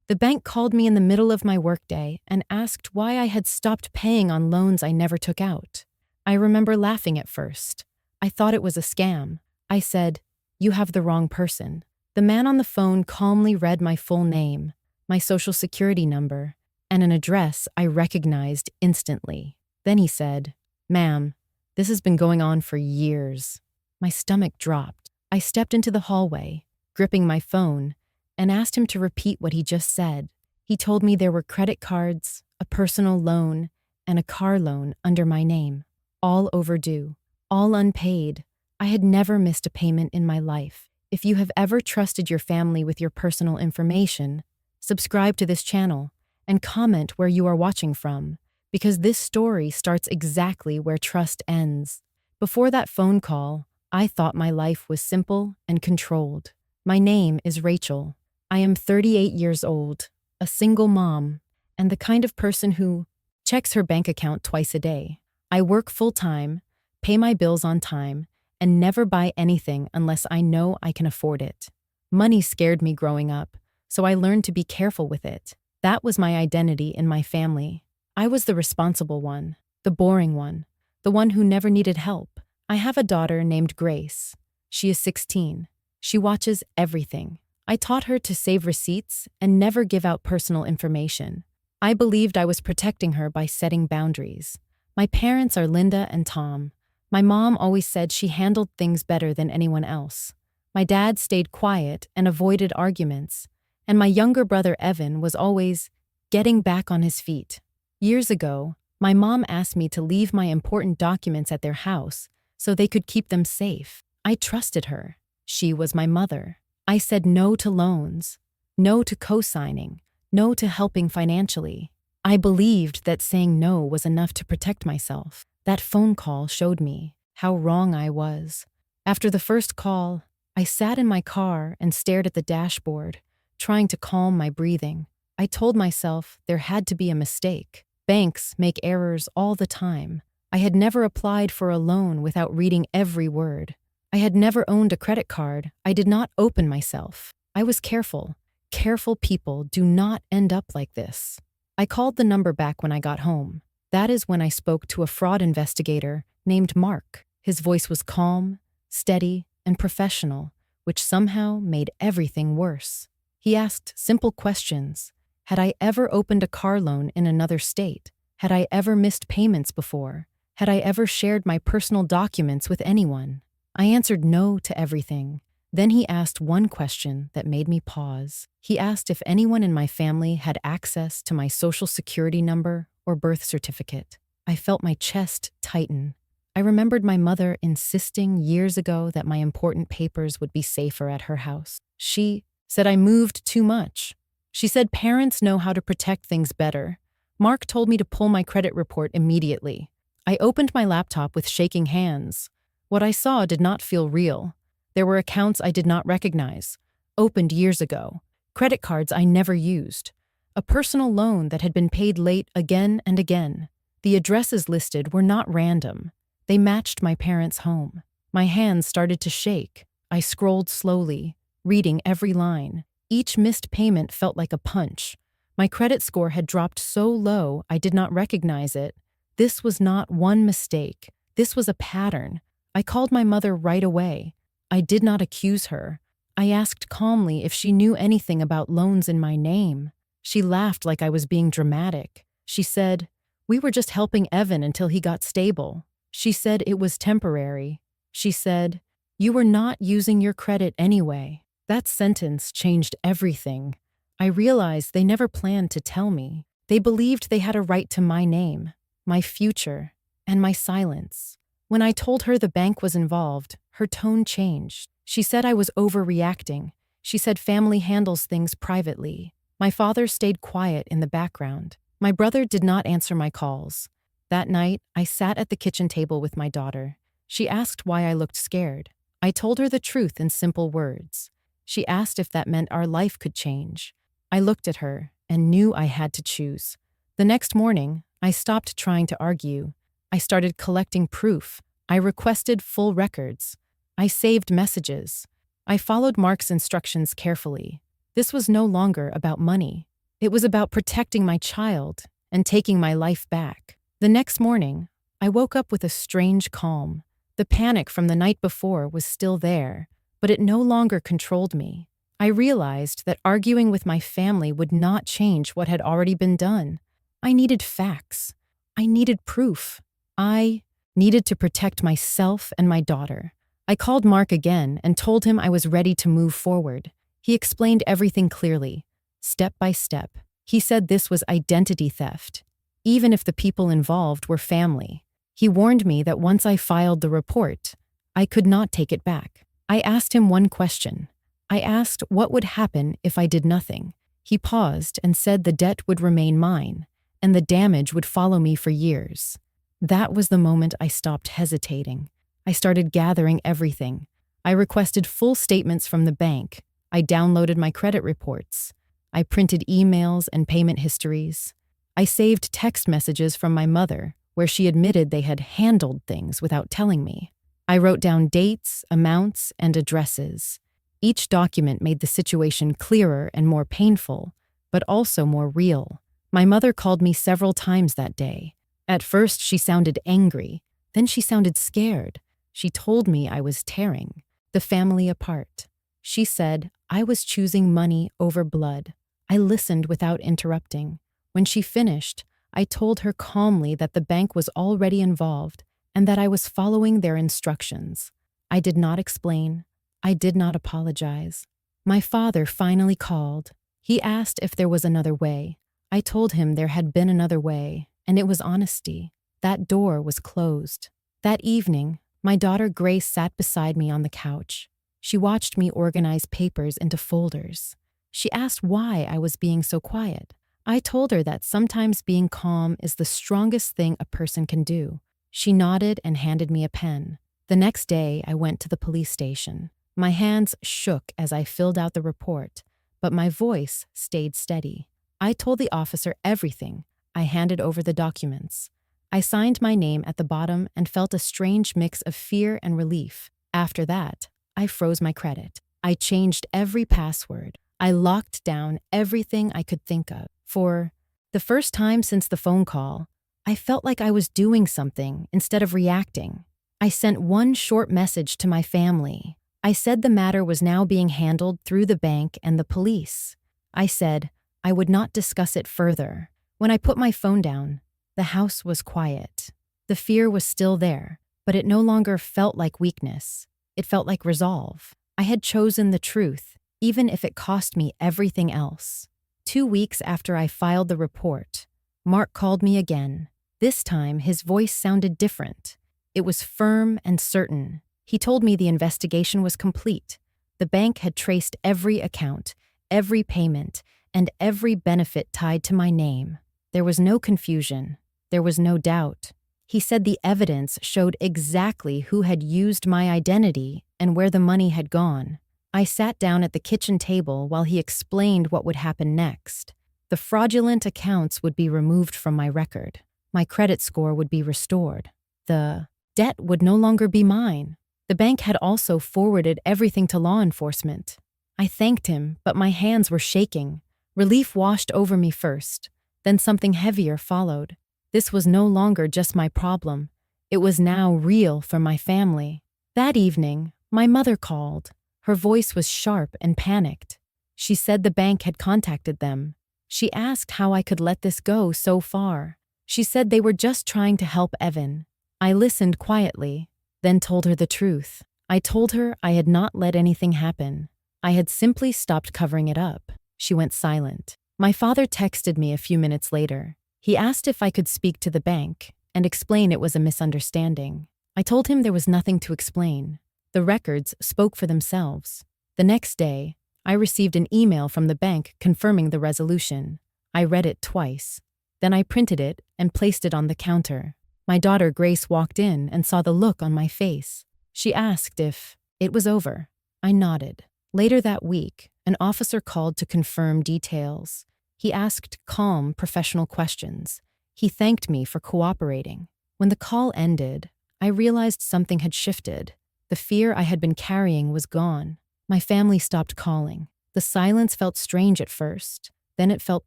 The bank called me in the middle of my workday and asked why I had stopped paying on loans I never took out. I remember laughing at first. I thought it was a scam. I said, "You have the wrong person." The man on the phone calmly read my full name, my social security number, and an address I recognized instantly. Then he said, "Ma'am, this has been going on for years." My stomach dropped. I stepped into the hallway, gripping my phone, and asked him to repeat what he just said. He told me there were credit cards, a personal loan, and a car loan under my name, all overdue, all unpaid. I had never missed a payment in my life. If you have ever trusted your family with your personal information, subscribe to this channel and comment where you are watching from, because this story starts exactly where trust ends. Before that phone call, I thought my life was simple and controlled. My name is Rachel. I am 38 years old, a single mom, and the kind of person who checks her bank account twice a day. I work full-time, pay my bills on time, and never buy anything unless I know I can afford it. Money scared me growing up, so I learned to be careful with it. That was my identity in my family. I was the responsible one, the boring one, the one who never needed help. I have a daughter named Grace. She is 16. She watches everything. I taught her to save receipts and never give out personal information. I believed I was protecting her by setting boundaries. My parents are Linda and Tom. My mom always said she handled things better than anyone else. My dad stayed quiet and avoided arguments, and my younger brother Evan was always getting back on his feet. Years ago, my mom asked me to leave my important documents at their house so they could keep them safe. I trusted her. She was my mother. I said no to loans, no to co-signing, no to helping financially. I believed that saying no was enough to protect myself. That phone call showed me how wrong I was. After the first call, I sat in my car and stared at the dashboard, trying to calm my breathing. I told myself there had to be a mistake. Banks make errors all the time. I had never applied for a loan without reading every word. I had never owned a credit card. I did not open myself. I was careful. Careful people do not end up like this. I called the number back when I got home. That is when I spoke to a fraud investigator named Mark. His voice was calm, steady, and professional, which somehow made everything worse. He asked simple questions. Had I ever opened a car loan in another state? Had I ever missed payments before? Had I ever shared my personal documents with anyone? I answered no to everything. Then he asked one question that made me pause. He asked if anyone in my family had access to my social security number or birth certificate. I felt my chest tighten. I remembered my mother insisting years ago that my important papers would be safer at her house. She said I moved too much. She said parents know how to protect things better. Mark told me to pull my credit report immediately. I opened my laptop with shaking hands. What I saw did not feel real. There were accounts I did not recognize, opened years ago, credit cards I never used, a personal loan that had been paid late again and again. The addresses listed were not random. They matched my parents' home. My hands started to shake. I scrolled slowly, reading every line. Each missed payment felt like a punch. My credit score had dropped so low I did not recognize it. This was not one mistake. This was a pattern. I called my mother right away. I did not accuse her. I asked calmly if she knew anything about loans in my name. She laughed like I was being dramatic. She said, "We were just helping Evan until he got stable." She said it was temporary. She said, "You were not using your credit anyway." That sentence changed everything. I realized they never planned to tell me. They believed they had a right to my name, my future, and my silence. When I told her the bank was involved, her tone changed. She said I was overreacting. She said family handles things privately. My father stayed quiet in the background. My brother did not answer my calls. That night, I sat at the kitchen table with my daughter. She asked why I looked scared. I told her the truth in simple words. She asked if that meant our life could change. I looked at her and knew I had to choose. The next morning, I stopped trying to argue. I started collecting proof. I requested full records. I saved messages. I followed Mark's instructions carefully. This was no longer about money. It was about protecting my child and taking my life back. The next morning, I woke up with a strange calm. The panic from the night before was still there, but it no longer controlled me. I realized that arguing with my family would not change what had already been done. I needed facts. I needed proof. I needed to protect myself and my daughter. I called Mark again and told him I was ready to move forward. He explained everything clearly, step by step. He said this was identity theft, even if the people involved were family. He warned me that once I filed the report, I could not take it back. I asked him one question. I asked what would happen if I did nothing. He paused and said the debt would remain mine, and the damage would follow me for years. That was the moment I stopped hesitating. I started gathering everything. I requested full statements from the bank. I downloaded my credit reports. I printed emails and payment histories. I saved text messages from my mother, where she admitted they had handled things without telling me. I wrote down dates, amounts, and addresses. Each document made the situation clearer and more painful, but also more real. My mother called me several times that day. At first, she sounded angry. Then she sounded scared. She told me I was tearing the family apart. She said I was choosing money over blood. I listened without interrupting. When she finished, I told her calmly that the bank was already involved and that I was following their instructions. I did not explain. I did not apologize. My father finally called. He asked if there was another way. I told him there had been another way, and it was honesty. That door was closed. That evening, my daughter Grace sat beside me on the couch. She watched me organize papers into folders. She asked why I was being so quiet. I told her that sometimes being calm is the strongest thing a person can do. She nodded and handed me a pen. The next day, I went to the police station. My hands shook as I filled out the report, but my voice stayed steady. I told the officer everything. I handed over the documents. I signed my name at the bottom and felt a strange mix of fear and relief. After that, I froze my credit. I changed every password. I locked down everything I could think of. For the first time since the phone call, I felt like I was doing something instead of reacting. I sent one short message to my family. I said the matter was now being handled through the bank and the police. I said I would not discuss it further. When I put my phone down, the house was quiet. The fear was still there, but it no longer felt like weakness. It felt like resolve. I had chosen the truth, even if it cost me everything else. 2 weeks after I filed the report, Mark called me again. This time, his voice sounded different. It was firm and certain. He told me the investigation was complete. The bank had traced every account, every payment, and every benefit tied to my name. There was no confusion. There was no doubt. He said the evidence showed exactly who had used my identity and where the money had gone. I sat down at the kitchen table while he explained what would happen next. The fraudulent accounts would be removed from my record. My credit score would be restored. The debt would no longer be mine. The bank had also forwarded everything to law enforcement. I thanked him, but my hands were shaking. Relief washed over me first. Then something heavier followed. This was no longer just my problem. It was now real for my family. That evening, my mother called. Her voice was sharp and panicked. She said the bank had contacted them. She asked how I could let this go so far. She said they were just trying to help Evan. I listened quietly, then told her the truth. I told her I had not let anything happen. I had simply stopped covering it up. She went silent. My father texted me a few minutes later. He asked if I could speak to the bank and explain it was a misunderstanding. I told him there was nothing to explain. The records spoke for themselves. The next day, I received an email from the bank confirming the resolution. I read it twice. Then I printed it and placed it on the counter. My daughter Grace walked in and saw the look on my face. She asked if it was over. I nodded. Later that week, an officer called to confirm details. He asked calm, professional questions. He thanked me for cooperating. When the call ended, I realized something had shifted. The fear I had been carrying was gone. My family stopped calling. The silence felt strange at first. Then it felt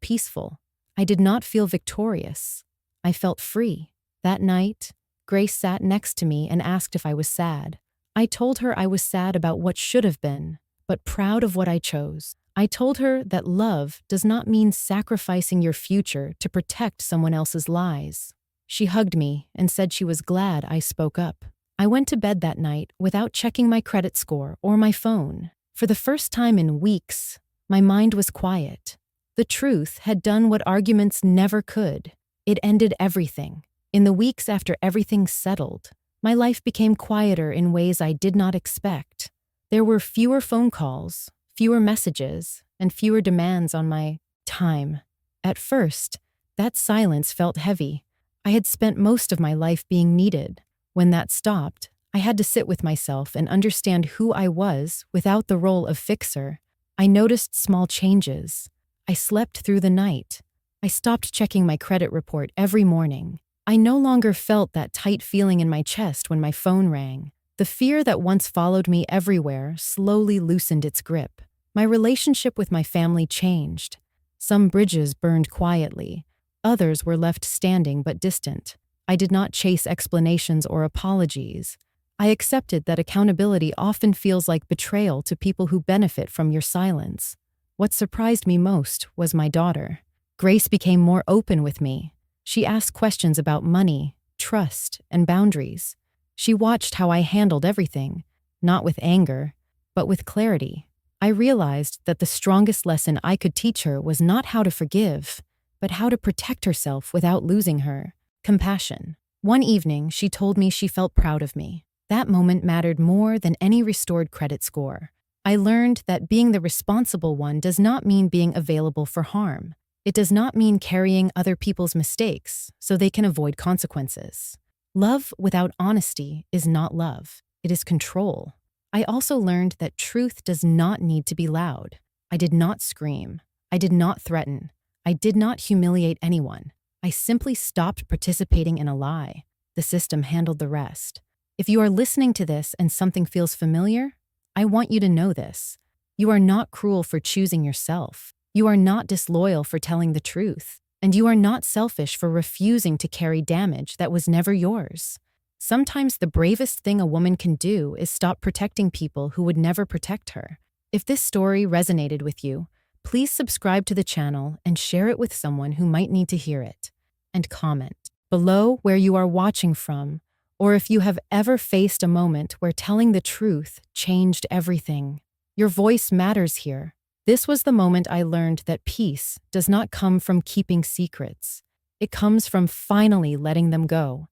peaceful. I did not feel victorious. I felt free. That night, Grace sat next to me and asked if I was sad. I told her I was sad about what should have been, but proud of what I chose. I told her that love does not mean sacrificing your future to protect someone else's lies. She hugged me and said she was glad I spoke up. I went to bed that night without checking my credit score or my phone. For the first time in weeks, my mind was quiet. The truth had done what arguments never could. It ended everything. In the weeks after everything settled, my life became quieter in ways I did not expect. There were fewer phone calls, fewer messages, and fewer demands on my time. At first, that silence felt heavy. I had spent most of my life being needed. When that stopped, I had to sit with myself and understand who I was without the role of fixer. I noticed small changes. I slept through the night. I stopped checking my credit report every morning. I no longer felt that tight feeling in my chest when my phone rang. The fear that once followed me everywhere slowly loosened its grip. My relationship with my family changed. Some bridges burned quietly. Others were left standing but distant. I did not chase explanations or apologies. I accepted that accountability often feels like betrayal to people who benefit from your silence. What surprised me most was my daughter. Grace became more open with me. She asked questions about money, trust, and boundaries. She watched how I handled everything, not with anger, but with clarity. I realized that the strongest lesson I could teach her was not how to forgive, but how to protect herself without losing her. Compassion. One evening, she told me she felt proud of me. That moment mattered more than any restored credit score. I learned that being the responsible one does not mean being available for harm. It does not mean carrying other people's mistakes so they can avoid consequences. Love without honesty is not love. It is control. I also learned that truth does not need to be loud. I did not scream. I did not threaten. I did not humiliate anyone. I simply stopped participating in a lie. The system handled the rest. If you are listening to this and something feels familiar, I want you to know this. You are not cruel for choosing yourself. You are not disloyal for telling the truth. And you are not selfish for refusing to carry damage that was never yours. Sometimes the bravest thing a woman can do is stop protecting people who would never protect her. If this story resonated with you, please subscribe to the channel and share it with someone who might need to hear it. And comment below where you are watching from, or if you have ever faced a moment where telling the truth changed everything. Your voice matters here. This was the moment I learned that peace does not come from keeping secrets. It comes from finally letting them go.